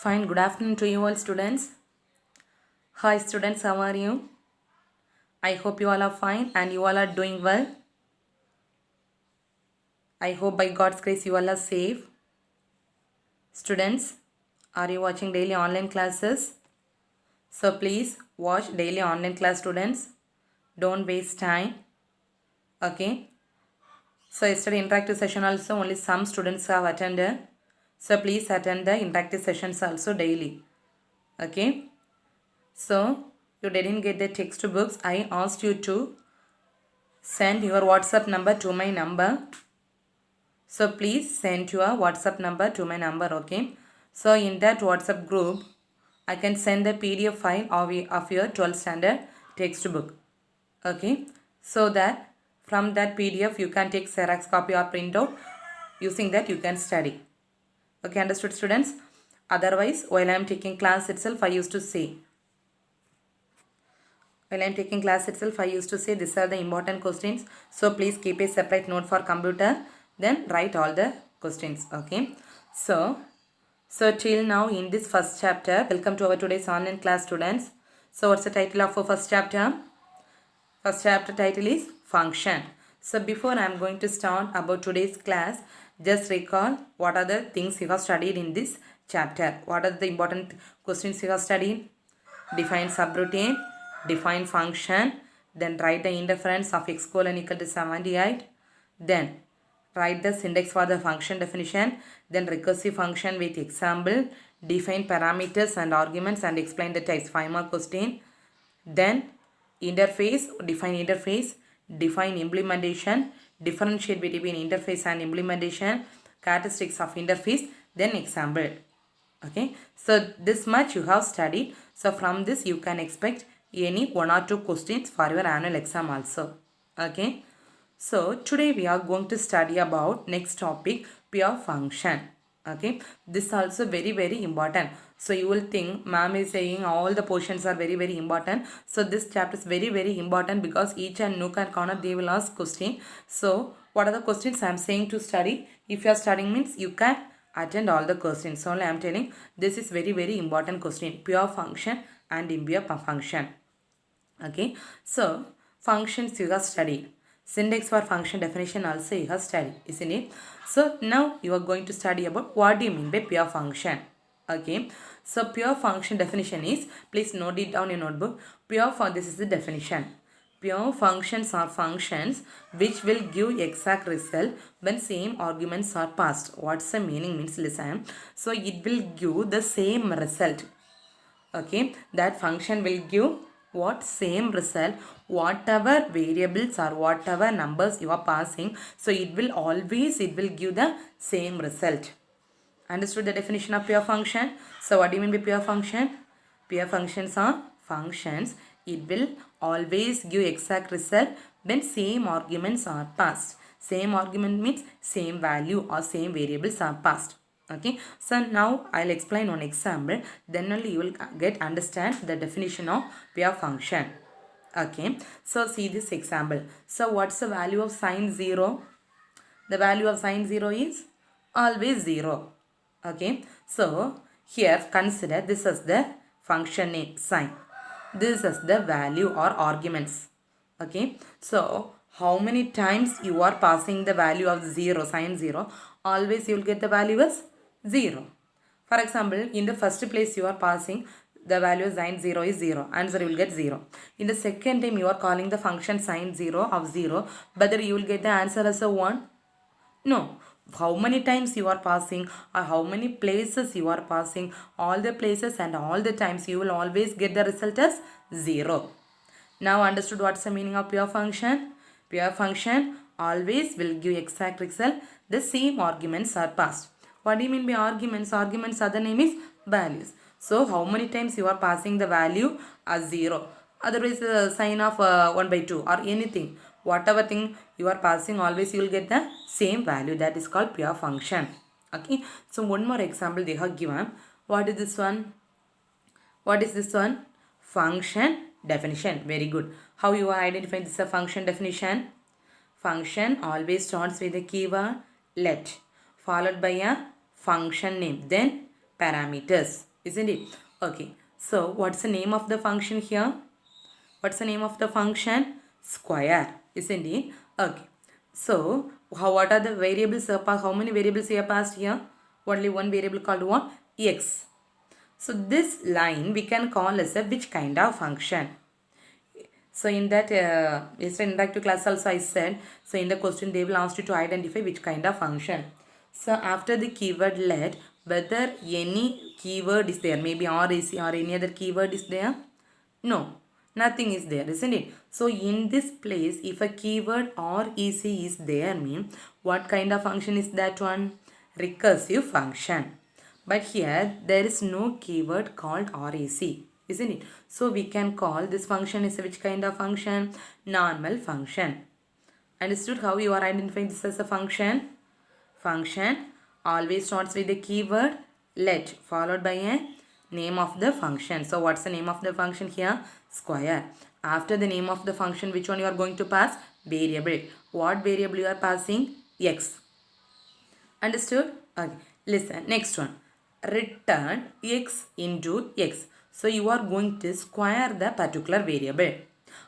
Fine, good afternoon to you all students. Hi students, how are you? I hope you all are fine and you all are doing well. I hope by God's grace you all are safe. Students, are you watching daily online classes? So please watch daily online class students. Don't waste time. Okay. So yesterday interactive session also only some students have attended. So please attend the interactive sessions also daily. Okay. So you didn't get the textbooks. I asked you to send your WhatsApp number to my number. So please send your WhatsApp number to my number, okay? So in that WhatsApp group, I can send the PDF file of your 12th standard textbook, okay? So that from that PDF you can take Xerox copy or printout. Using that you can study. Okay, understood students? Otherwise, while I am taking class itself, I used to say, these are the important questions. So please keep a separate note for computer. Then write all the questions. Okay. So till now in this first chapter, welcome to our today's online class students. So what's the title of our first chapter? First chapter title is function. So before I am going to start about today's class, just recall what are the things you have studied in this chapter. What are the important questions you have studied? Define subroutine, define function, then write the interference of x colon equal to 78, then write the syntax for the function definition, then recursive function with example, define parameters and arguments and explain the types. 5 more question. Then interface, define implementation, differentiate between interface and implementation, characteristics of interface, then example. Okay, so this much you have studied. So from this you can expect any 1 or 2 questions for your annual exam also. Okay, so today we are going to study about next topic, pure function. Okay, this also very important. So you will think ma'am is saying all the portions are very important. So this chapter is very important because each and nook and corner they will ask question. So what are the questions I am saying to study? If you are studying means you can attend all the questions. So only I am telling this is very important question, pure function and impure function. Okay, so functions you have studied. Syntax for function definition also you have studied, isn't it? So now you are going to study about what do you mean by pure function. Okay, so pure function definition is, please note it down in your notebook. This is the definition. Pure functions are functions which will give exact result when same arguments are passed. What's the meaning means, listen. So it will give the same result. Okay, that function will give what? Same result, whatever variables or whatever numbers you are passing. So it will give the same result. Understood the definition of pure function? So what do you mean by pure function? Pure functions are functions. It will always give exact result when same arguments are passed. Same argument means same value or same variables are passed. Okay, so now I'll explain one example, then only you will understand the definition of pure function. Okay, so see this example. So what's the value of sine 0? The value of sine 0 is always 0. Okay, so here consider this as the function name sine. This is the value or arguments. Okay, so how many times you are passing the value of 0, sine 0, always you will get the value as 0. For example, in the first place you are passing the value of sine 0 is 0. Answer you will get 0. In the second time you are calling the function sine 0 of 0. Whether you will get the answer as a 1? No. How many times you are passing or how many places you are passing, all the places and all the times you will always get the result as 0. Now understood what's the meaning of pure function? Pure function always will give exact result. The same arguments are passed. What do you mean by arguments? Arguments other name is values. So how many times you are passing the value as 0. Otherwise the sign of 1 by 2 or anything. Whatever thing you are passing, always you will get the same value. That is called pure function. Okay. So one more example they have given. What is this one? What is this one? Function definition. Very good. How you are identifying this a function definition? Function always starts with the keyword let, followed by a function name, then parameters. isn't it? Okay, so what's the name of the function here? What's the name of the function? Square, isn't it? Okay, so what are the variables? How many variables are passed here? Only one variable called what? X. So this line we can call as a which kind of function? So in that yesterday interactive class also I said, so in the question they will ask you to identify which kind of function. So after the keyword let, whether any keyword is there, maybe or is or any other keyword is there? No, nothing is there, isn't it? So in this place, if a keyword or EC is there, mean what kind of function is that one? Recursive function. But here there is no keyword called RAC, isn't it? So we can call this function is which kind of function? Normal function. Understood how you are identifying this as a function? Function always starts with the keyword let followed by a name of the function. So what's the name of the function here? Square. After the name of the function, which one you are going to pass? Variable. What variable you are passing? X. Understood? Okay. Listen. Next one. Return x into x. So you are going to square the particular variable.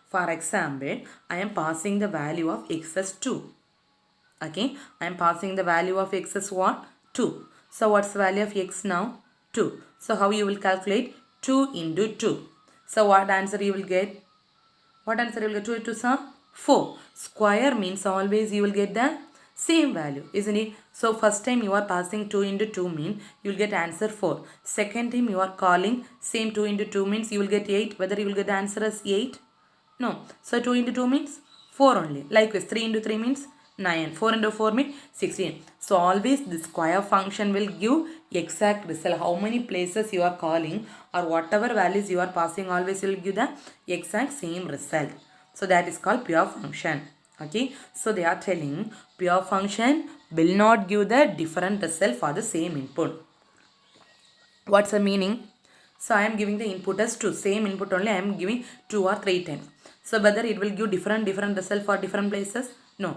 For example, I am passing the value of x as 2. Okay, I am passing the value of x as what? 2. So what's the value of x now? 2. So how you will calculate? 2 into 2. So what answer you will get? What answer you will get? 2 into some 4. Square means always you will get the same value, isn't it? So first time you are passing 2 into 2 means you will get answer 4. Second time you are calling same 2 into 2 means you will get 8. Whether you will get the answer as 8? No. So 2 into 2 means 4 only. Likewise 3 into 3 means 9. 4 into 4 means 16. So always the square function will give exact result. How many places you are calling or whatever values you are passing always will give the exact same result. So that is called pure function. Okay. So they are telling pure function will not give the different result for the same input. What's the meaning? So I am giving the input as 2. Same input only I am giving 2 or 3 times. So whether it will give different result for different places? No.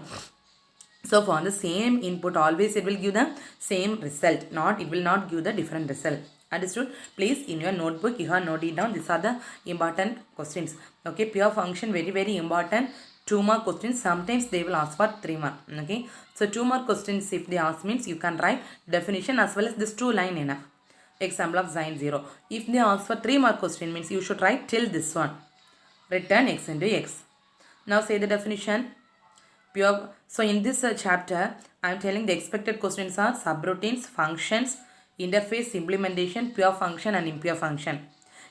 So for the same input always it will give the same result. It will not give the different result. Understood? Please in your notebook you have noted down. These are the important questions. Okay, pure function very important. 2 more questions. Sometimes they will ask for 3 more. Okay. So 2 more questions if they ask means you can write definition as well as this 2 line enough. Example of sin 0. If they ask for 3 more question means you should write till this one. Return x into x. Now say the definition. Pure. So in this chapter, I am telling the expected questions are subroutines, functions, interface, implementation, pure function and impure function.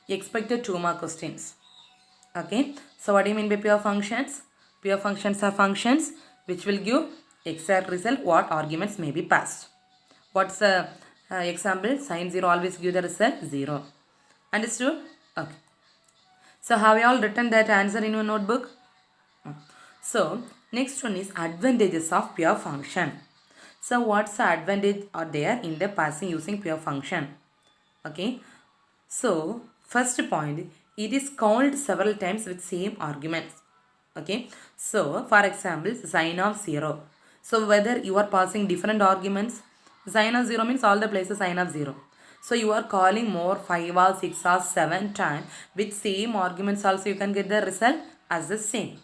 Expected 2 more questions. Okay. So what do you mean by pure functions? Pure functions are functions which will give exact result what arguments may be passed. What's the example? Sin 0 always give the result 0. Understood? Okay. So have you all written that answer in your notebook? So next one is advantages of pure function. So what's the advantage are there in the passing using pure function? Okay. So first point, it is called several times with same arguments. Okay. So for example, sin of 0. So whether you are passing different arguments, sin of 0 means all the places sin of 0. So you are calling more 5 or 6 or 7 times with same arguments also you can get the result as the same.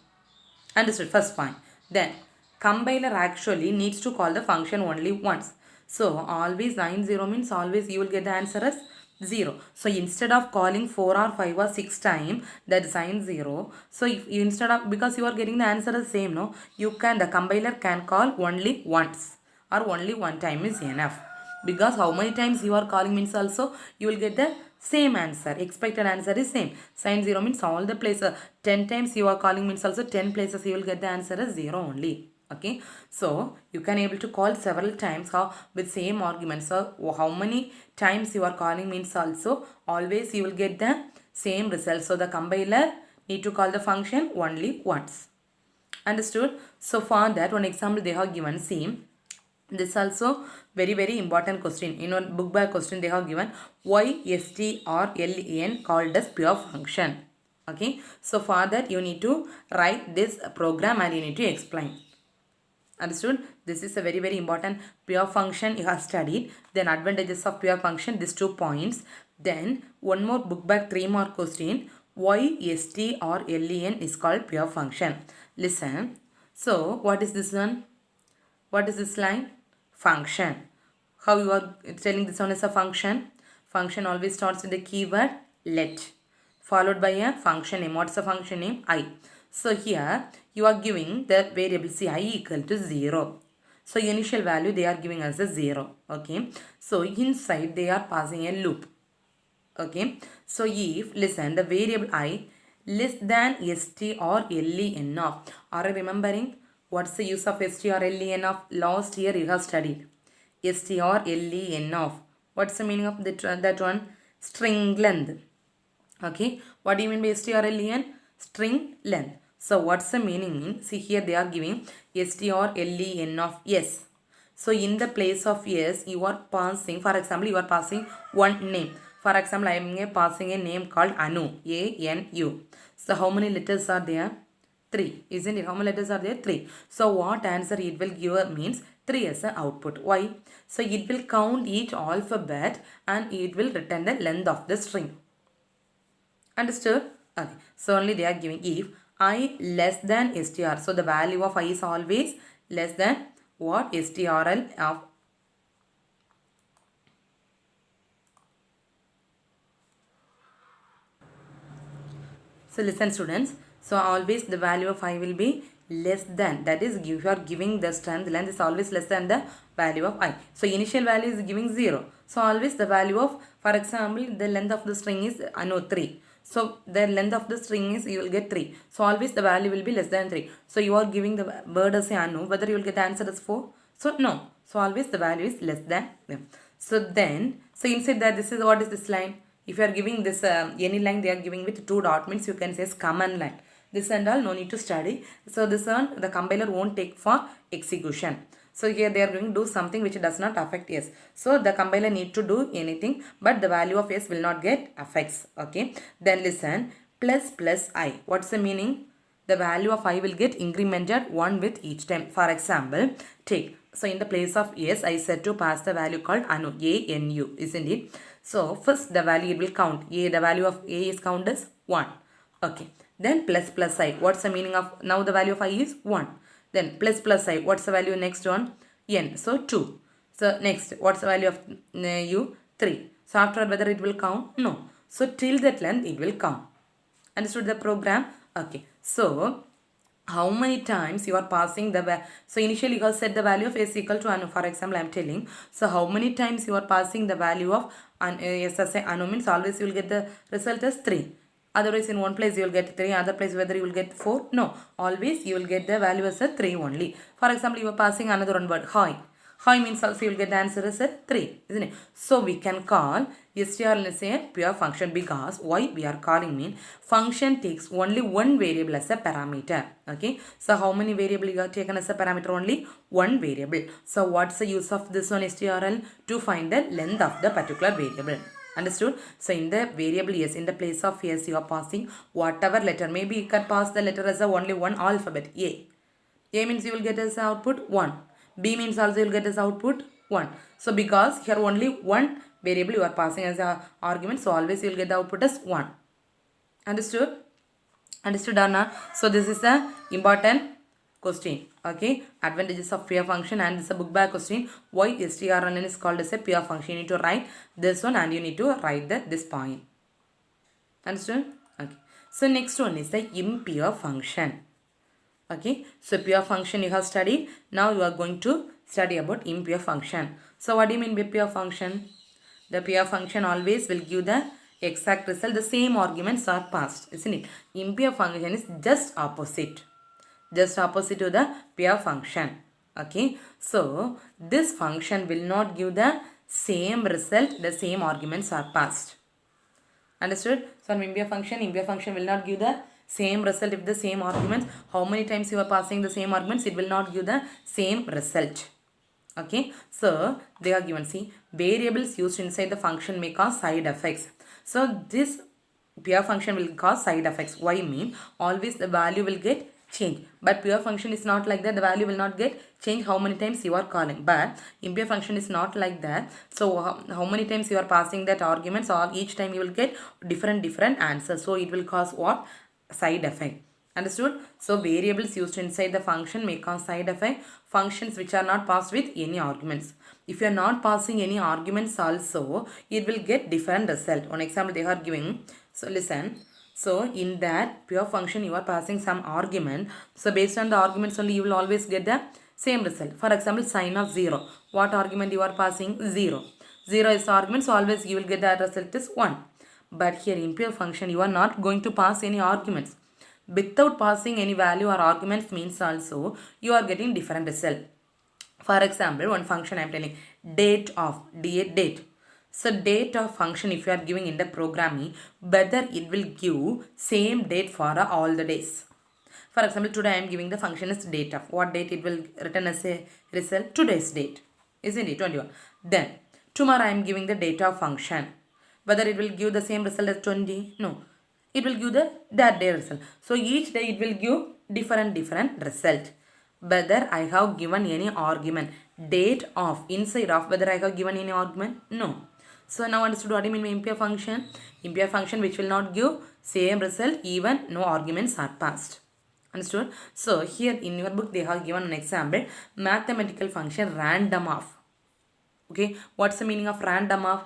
Understood? First point. Then compiler actually needs to call the function only once. So always sin 0 means always you will get the answer as 0. So instead of calling 4 or 5 or 6 times that sin 0. So if you instead of, because you are getting the answer as same, no, you can, the compiler can call only once or only one time is enough. Because how many times you are calling means also you will get the same answer. Expected answer is same. Sin 0 means all the places. 10 times you are calling means also 10 places you will get the answer as 0 only. Okay. So you can able to call several times with same arguments. So how many times you are calling means also always you will get the same result. So the compiler need to call the function only once. Understood? So for that one example they have given same. This also very important question. In one book by question they have given YST or LEN called as pure function. Okay. So for that you need to write this program and you need to explain. Understood? This is a very very important pure function you have studied. Then advantages of pure function, these 2 points. Then one more book back 3 more question. Why st or len is called pure function? Listen. So what is this one? What is this line? Function. How you are telling this one is a function? Function always starts with the keyword let, followed by a function name. What's the function name? I. So here you are giving the variable c I equal to 0. So initial value they are giving us a 0. Okay. So inside they are passing a loop. Okay. So if, listen, the variable I less than st or len of, are you remembering what's the use of st or len of? Last year you have studied st or len of. What's the meaning of that one? String length. Okay, what do you mean by st or len? String length. So what's the meaning? See here they are giving st or len of s. So in the place of s you are passing, for example you are passing one name. For example I am passing a name called Anu, A-N-U. So how many letters are there? 3, isn't it? How many letters are there? 3. So what answer it will give means 3 as an output. Why? So it will count each alphabet and it will return the length of the string. Understood? Okay. So only they are giving if I less than str. So the value of I is always less than what? strl of. So listen students. So always the value of I will be less than. That is, if you are giving the strength length is always less than the value of I. So initial value is giving 0. So always the value of, for example, the length of the string is 3. So the length of the string is, you will get 3. So always the value will be less than 3. So you are giving the word as Anu, whether you will get the answer as 4. So no. So always the value is less than them. So then, so inside that, this is what is this line? If you are giving this any line they are giving with 2 dot means you can say is command line. This and all no need to study. So this one the compiler won't take for execution. So here they are going to do something which does not affect s. So the compiler need to do anything but the value of s will not get affects. Okay. Then listen, plus I. What's the meaning? The value of I will get incremented 1 with each time. For example, take. So in the place of s I said to pass the value called Anu, A-N-U, isn't it? So first the value will count. The value of A is count as 1. Okay. Then plus I. What's the meaning of, now the value of I is 1. Then plus I. What's the value next one? N. So 2. So next, what's the value of U? 3. So after whether it will count? No. So till that length it will count. Understood the program? Okay. So how many times you are passing the so initially you have set the value of s equal to Anu. For example, I am telling. So how many times you are passing the value of s as a Anu means always you will get the result as 3. Otherwise in one place you will get 3, other place whether you will get 4. No, always you will get the value as a 3 only. For example, you are passing another one word, hi. Hi means also you will get the answer as a 3, isn't it? So we can call strl as a pure function because why we are calling mean function takes only one variable as a parameter. Okay. So how many variable you are taken as a parameter? Only one variable. So what's the use of this one strl? To find the length of the particular variable. Understood? So in the variable yes, in the place of yes you are passing whatever letter. Maybe you can pass the letter as a only one alphabet. A. A means you will get as output 1. B means also you will get as output 1. So because here only one variable you are passing as a argument, so always you will get the output as 1. Understood? Understood or not? So this is a important question. Okay. Advantages of pure function, and this is a book back question. Why strlen is called as a pure function? You need to write this one and you need to write this point. Understood? Okay. So next one is the impure function. Okay, so pure function you have studied. Now you are going to study about impure function. So what do you mean by pure function? The pure function always will give the exact result. The same arguments are passed, isn't it? Impure function is just opposite. Just opposite to the pure function. Okay, so this function will not give the same result. The same arguments are passed. Understood? So impure function will not give the same result if the same arguments. How many times you are passing the same arguments, it will not give the same result. Okay. So they are given. See, variables used inside the function may cause side effects. So this pure function will cause side effects. Why mean? Always the value will get change. But pure function is not like that. The value will not get change how many times you are calling. But impure function is not like that. So how many times you are passing that arguments, or each time you will get different answers. So it will cause what? Side effect. Understood? So variables used inside the function may cause side effect. Functions which are not passed with any arguments. If you are not passing any arguments also, it will get different result. One example they are giving. So listen. So in that pure function you are passing some argument. So based on the arguments only you will always get the same result. For example, sign of 0. What argument you are passing? 0. 0 is the argument, so always you will get that result is 1. But here in pure function you are not going to pass any arguments. Without passing any value or arguments means also you are getting different result. For example, one function I am telling, date of, date. So date of function if you are giving in the programming, whether it will give same date for all the days. For example, today I am giving the function as date of. What date it will return as a result? Today's date. Isn't it? 21. Then, tomorrow I am giving the date of function. Whether it will give the same result as 20? No. It will give that day result. So each day it will give different result. Whether I have given any argument, date of, inside of, whether I have given any argument? No. So now understood what I mean by impure function? Impure function which will not give same result even no arguments are passed. Understood? So here in your book they have given an example, mathematical function random of. Okay, what's the meaning of random of?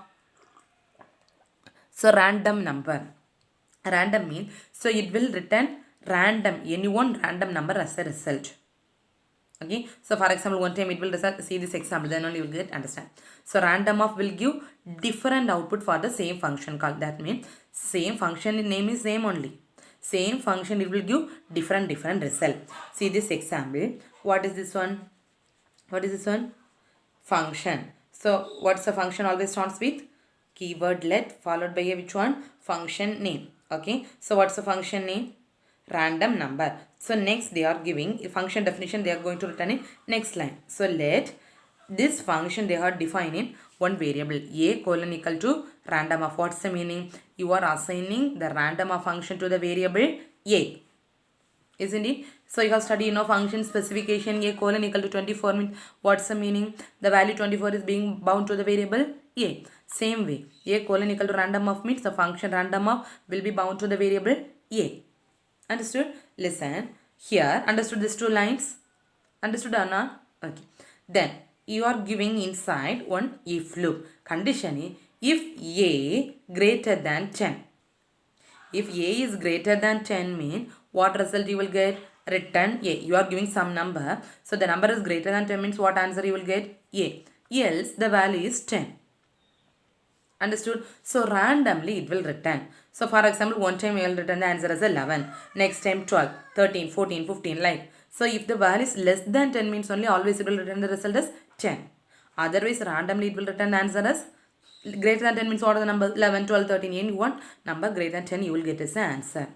So random number. Random means, so it will return random, any one random number as a result. Okay, so for example, one time it will result, see this example, then only you will get understand. So random of will give different output for the same function call. That means same function name is same only. Same function it will give different result. See this example. What is this one? What is this one? Function. So what's the function always starts with keyword let followed by a which one? Function name. Okay, so what's the function name? Random number. So next they are giving a function definition, they are going to return in next line. So let this function they are defining one variable a colon equal to random of. What's the meaning? You are assigning the random of function to the variable a. Isn't it? So you have studied function specification a colon equal to 24 means what's the meaning? The value 24 is being bound to the variable a. Same way, a colon equal to random of means the function random of will be bound to the variable a. Understood? Listen here. Understood these two lines? Understood or not? Okay. Then you are giving inside one if loop. Condition is if a greater than 10. If a is greater than 10 means what result you will get? Return a. You are giving some number. So the number is greater than 10 means what answer you will get? A. Else the value is 10. Understood? So randomly it will return. So for example, one time you will return the answer as 11. Next time 12, 13, 14, 15 like. So if the value is less than 10 means only always it will return the result as 10. Otherwise randomly it will return the answer as greater than 10 means what are the numbers? 11, 12, 13, any one number greater than 10 you will get as the answer.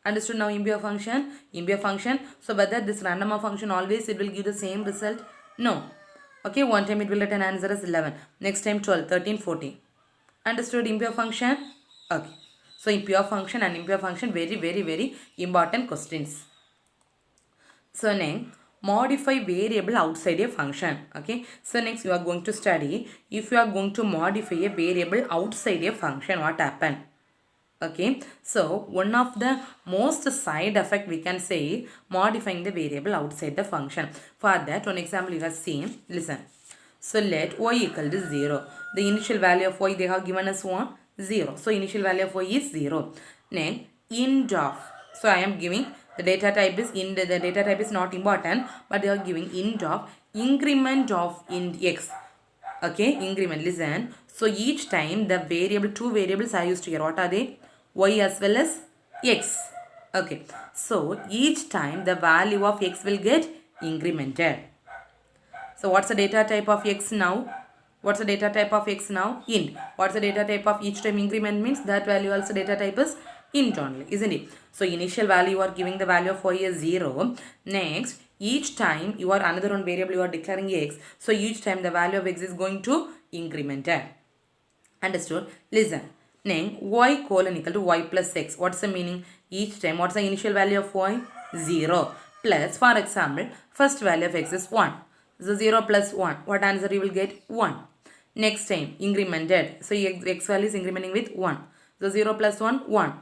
Understood now impure function? Impure function. So whether this random of function always it will give the same result? No. Okay, one time it will return answer as 11. Next time 12, 13, 14. Understood impure function? Okay. So impure function and impure function very important questions. So next, modify variable outside a function. Okay. So next you are going to study if you are going to modify a variable outside a function, what happen? Okay. So one of the most side effect we can say modifying the variable outside the function. For that one example you have seen. Listen. So let y equal to 0. The initial value of y they have given us 1, 0. So initial value of y is 0. Next, int of. So I am giving the data type is int. The data type is not important, but they are giving int of increment of int x. Okay, increment. Listen. So each time the variable, two variables are used here. What are they? Y as well as x. Okay. So each time the value of x will get incremented. So what's the data type of x now? What's the data type of x now? Int. What's the data type of each time increment means that value also data type is int only, isn't it? So initial value you are giving the value of y is 0. Next, each time you are another one variable you are declaring x. So each time the value of x is going to increment. Understood? Listen. Next, y colon equal to y plus x. What's the meaning? Each time, what's the initial value of y? 0 plus, for example, first value of x is 1. So 0 plus 1, what answer you will get? 1. Next time, incremented. So x value is incrementing with 1. So 0 plus 1, 1.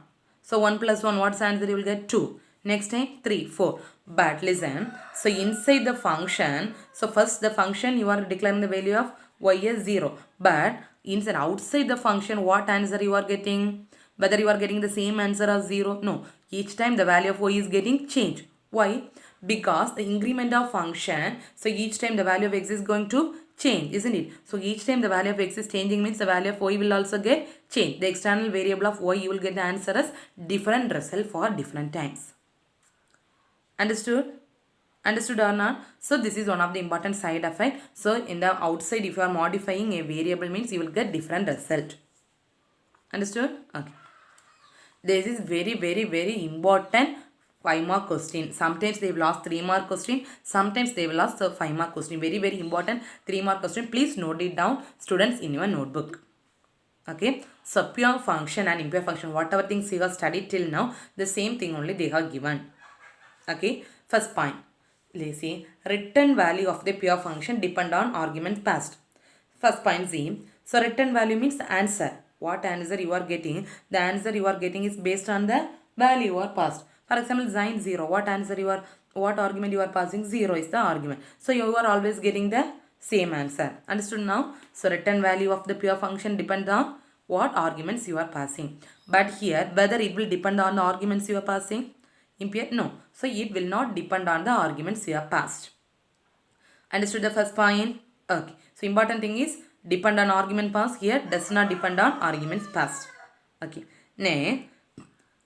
So 1 plus 1, what's the answer you will get? 2. Next time, 3, 4. But listen, so inside the function, so first the function you are declaring the value of y as 0. But inside, outside the function, what answer you are getting? Whether you are getting the same answer as 0? No. Each time the value of y is getting changed. Why? Because the increment of function, so each time the value of x is going to change, isn't it? So each time the value of x is changing means the value of y will also get changed. The external variable of y, you will get the answer as different result for different times. Understood? Understood or not? So this is one of the important side effect. So in the outside, if you are modifying a variable means you will get different result. Understood? Okay. This is very important 5-mark question. Sometimes they will ask 3-mark question. Sometimes they will ask 5-mark question. Very important 3-mark question. Please note it down, students, in your notebook. Okay. So pure function and impure function, whatever things you have studied till now, the same thing only they have given. Okay. First point. Let's see. Return value of the pure function depend on argument passed. First point Z. So return value means the answer. What answer you are getting? The answer you are getting is based on the value you are passed. For example, sin 0. What argument you are passing? 0 is the argument. So you are always getting the same answer. Understood now? So return value of the pure function depends on what arguments you are passing. But here, whether it will depend on the arguments you are passing? Impure? No. So it will not depend on the arguments you have passed. Understood the first point? Okay. So important thing is depend on argument passed. Here does not depend on arguments passed. Okay. Now,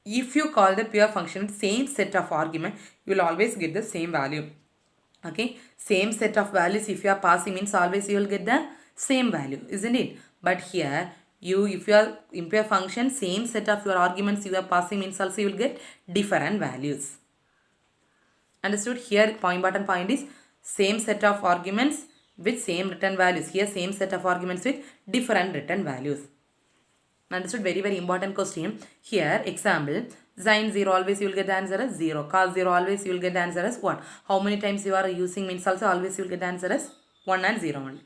if you call the pure function same set of argument, you will always get the same value. Okay. Same set of values if you are passing means always you will get the same value, isn't it? But here if you are impure function, same set of your arguments you are passing means also you will get different values. Understood? Here important point is same set of arguments with same return values. Here same set of arguments with different return values. Understood? Very important question. Here example, sin 0 always you will get the answer as 0. Cos 0 always you will get the answer as 1. How many times you are using means also always you will get the answer as 1 and 0 only.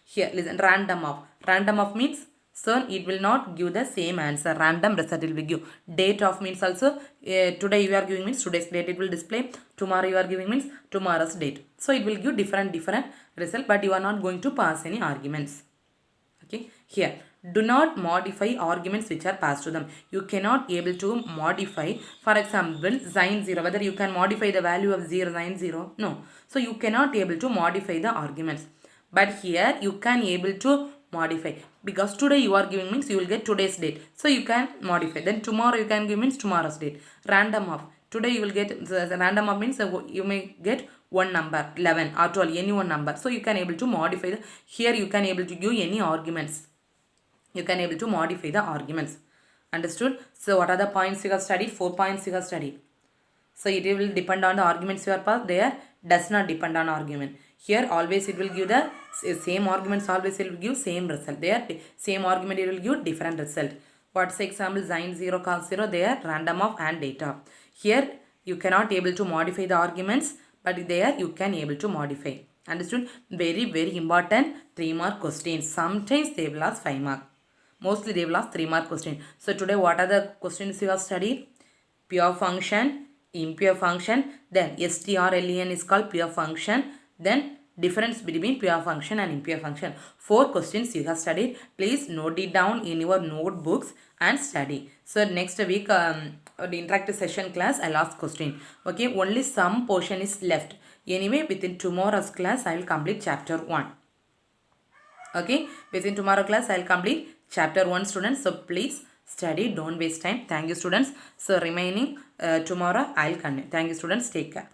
Here listen, random of. Random of means so it will not give the same answer. Random result it will give. Date of means also today you are giving means today's date it will display. Tomorrow you are giving means tomorrow's date. So it will give different result, but you are not going to pass any arguments. Okay. Here do not modify arguments which are passed to them. You cannot able to modify, for example, sin 0. Whether you can modify the value of 0, sin 0? No. So you cannot able to modify the arguments. But here you can able to modify, because today you are giving means you will get today's date. So you can modify. Then tomorrow you can give means tomorrow's date. Random of. Today you will get the random of means you may get one number, 11 or 12, any one number. So you can able to modify. Here you can able to give any arguments. You can able to modify the arguments. Understood? So what are the points you have studied? 4 points you have studied. So it will depend on the arguments you are passed. There does not depend on argument. Here always it will give the same arguments, always it will give same result. There same argument it will give different result. What's the example? Sin 0, cos 0, there random of and data. Here you cannot able to modify the arguments, but there you can able to modify. Understood? Very important 3-mark questions. Sometimes they will ask 5-mark. Mostly they will ask 3-mark question. So today what are the questions you have studied? Pure function, impure function, then strlen is called pure function, then difference between pure function and impure function. 4 questions you have studied. Please note it down in your notebooks and study. So next week the interactive session class I'll ask question. Okay, only some portion is left. Anyway, within tomorrow's class I will complete chapter 1. Okay, within tomorrow class I will complete chapter 1, students. So please study, don't waste time. Thank you, students. So remaining tomorrow I will continue. Thank you, students. Take care.